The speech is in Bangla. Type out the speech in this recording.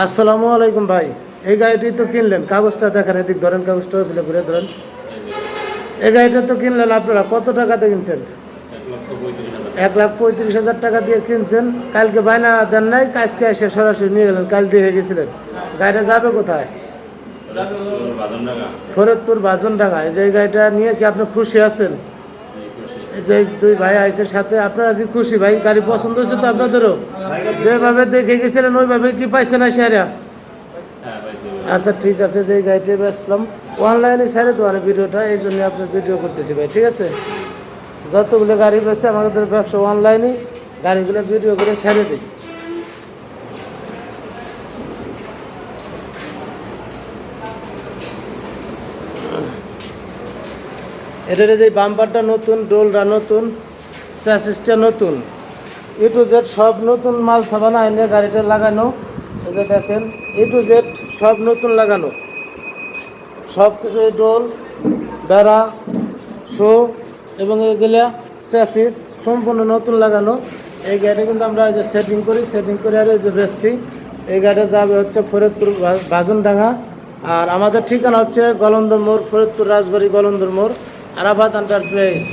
আসসালামু আলাইকুম ভাই। এই গাড়িটি তো কিনলেন, কাগজটা দেখেন, এদিক ধরেন, কাগজটা ওইগুলো ঘুরে ধরেন। এই গাড়িটা তো কিনলেন আপনারা কত টাকাতে কিনছেন? 1,35,000 টাকা দিয়ে কিনছেন। কালকে বায়না দেন নাই, আজকে এসে সরাসরি নিয়ে গেলেন, কাল দিয়ে গেছিলেন। গাড়িটা যাবে কোথায়? ফরিদপুর বাজনডাঙ্গা। এই যে এই গাড়িটা নিয়ে কি আপনি খুশি আছেন? এই যে দুই ভাই আইসের সাথে, আপনারা কি খুশি ভাই? গাড়ি পছন্দ হয়েছে তো আপনাদেরও? যেভাবে দেখে গেছিলেন ওইভাবে কি পাইছেন না সেরা? আচ্ছা ঠিক আছে, যে এই গাড়িটা বেচলাম অনলাইনে ছেড়ে তো ভিডিওটা, এই জন্য আপনার ভিডিও করতেছি ভাই, ঠিক আছে? যতগুলো গাড়ি বেছে আমাদের ব্যবসা অনলাইনে, গাড়িগুলো ভিডিও করে ছেড়ে দিই। এটার যে বাম্পারটা নতুন, ডোলটা নতুন, চ্যাসিসটা নতুন, এ টু জেড সব নতুন মাল সাবানা এনে গাড়িটা লাগানো। এই যে দেখেন, এ টু জেড সব নতুন লাগানো, সব কিছু, ডোল, বেড়া, শো এবং এগুলা চ্যাসিস সম্পূর্ণ নতুন লাগানো। এই গাড়িটা কিন্তু আমরা এই যে সেটিং করে আর এই যে বেচছি। এই গাড়িটা যাবে হচ্ছে ফরিদপুর বাজনডাঙ্গা। আর আমাদের ঠিকানা হচ্ছে গলন্দর মোড়, ফরিদপুর রাজবাড়ি গলন্দর মোড়, আরাফাত এন্টারপ্রাইজ।